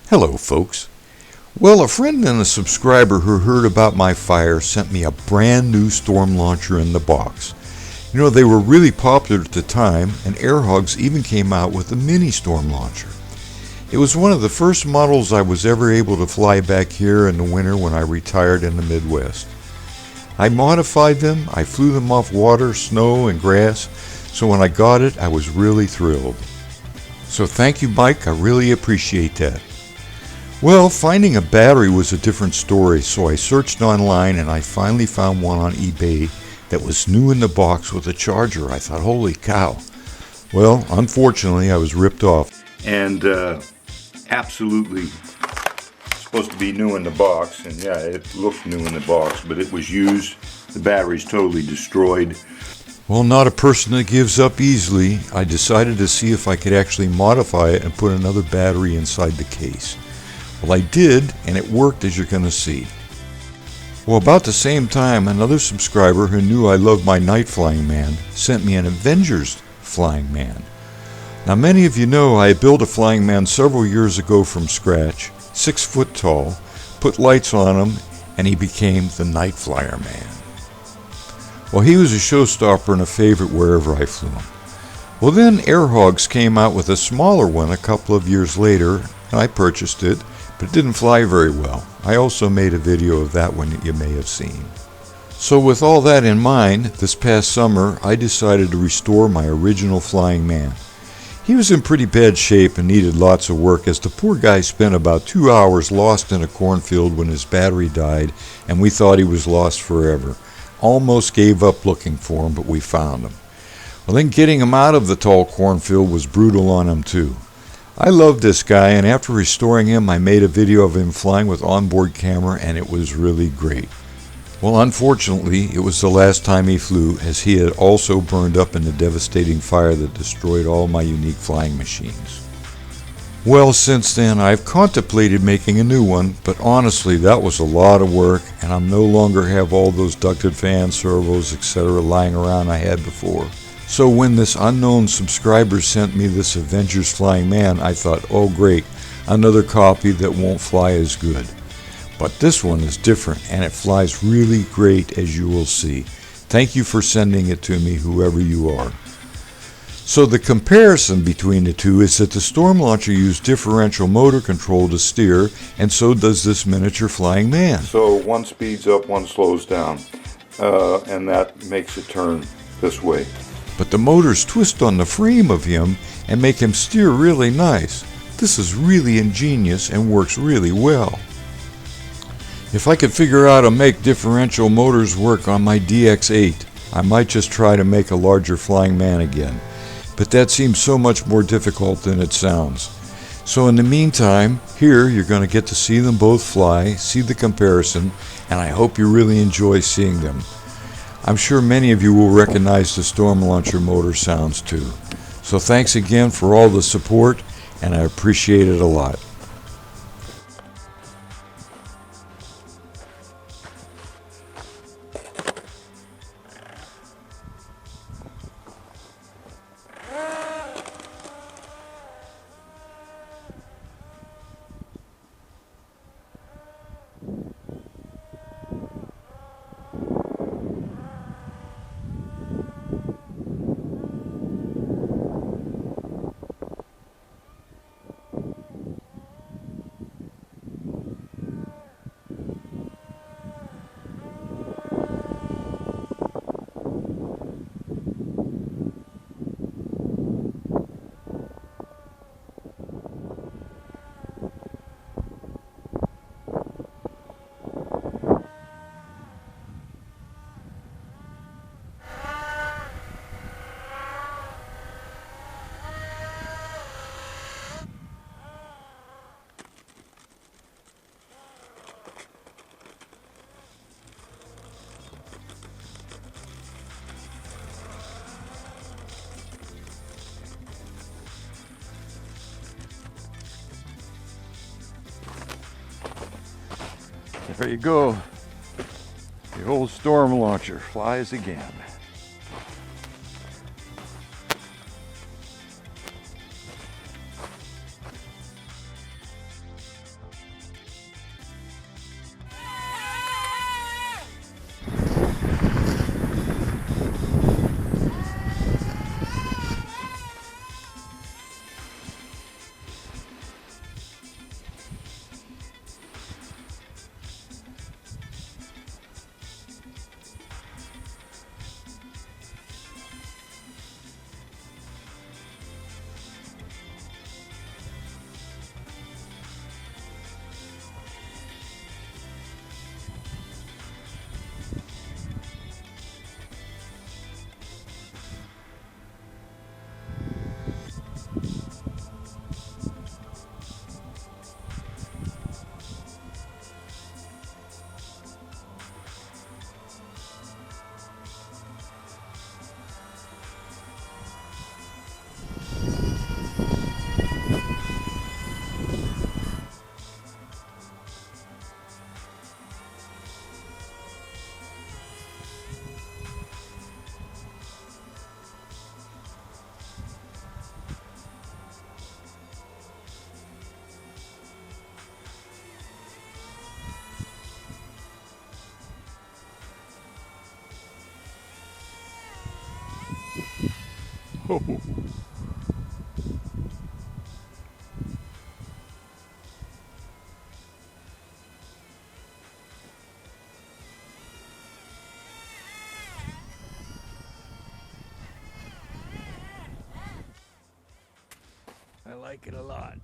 Hello folks. Well, a friend and a subscriber who heard about my fire sent me a brand new storm launcher in the box. You know, they were really popular at the time, and Airhogs even came out with a mini storm launcher. It was one of the first models I was ever able to fly back here in the winter when I retired in the Midwest. I modified them, I flew them off water, snow, and grass, so when I got it, I was really thrilled. So thank you, Mike, I really appreciate that. Well, finding a battery was a different story, so I searched online and I finally found one on eBay that was new in the box with a charger. I thought, holy cow. Well, unfortunately, I was ripped off. And absolutely supposed to be new in the box, and yeah, it looked new in the box, but it was used. The battery's totally destroyed. Well, not a person that gives up easily. I decided to see if I could actually modify it and put another battery inside the case. Well, I did, and it worked, as you're going to see. Well, about the same time, another subscriber who knew I loved my night flying man sent me an Avengers flying man. Now, many of you know I built a flying man several years ago from scratch, 6 foot tall, put lights on him, and he became the NightFlyyer man. Well, he was a showstopper and a favorite wherever I flew him. Well, then Airhogs came out with a smaller one a couple of years later, and I purchased it, but it didn't fly very well. I also made a video of that one that you may have seen. So with all that in mind, this past summer I decided to restore my original flying man. He was in pretty bad shape and needed lots of work, as the poor guy spent about 2 hours lost in a cornfield when his battery died, and we thought he was lost forever. Almost gave up looking for him, but we found him. Well, then getting him out of the tall cornfield was brutal on him too. I loved this guy, and after restoring him, I made a video of him flying with onboard camera, and it was really great. Well, unfortunately, it was the last time he flew, as he had also burned up in the devastating fire that destroyed all my unique flying machines. Well, since then, I've contemplated making a new one, but honestly, that was a lot of work, and I no longer have all those ducted fans, servos, etc. lying around I had before. So when this unknown subscriber sent me this Avengers flying man, I thought, oh great, another copy that won't fly as good. But this one is different, and it flies really great, as you will see. Thank you for sending it to me, whoever you are. So the comparison between the two is that the storm launcher used differential motor control to steer, and so does this miniature flying man. So one speeds up, one slows down, and that makes it turn this way. But the motors twist on the frame of him and make him steer really nice. This is really ingenious and works really well. If I could figure out how to make differential motors work on my DX8, I might just try to make a larger flying man again. But that seems so much more difficult than it sounds. So in the meantime, here you're going to get to see them both fly, see the comparison, and I hope you really enjoy seeing them. I'm sure many of you will recognize the storm launcher motor sounds too. So thanks again for all the support, and I appreciate it a lot. There you go. The old storm launcher flies again. Oh. I like it a lot.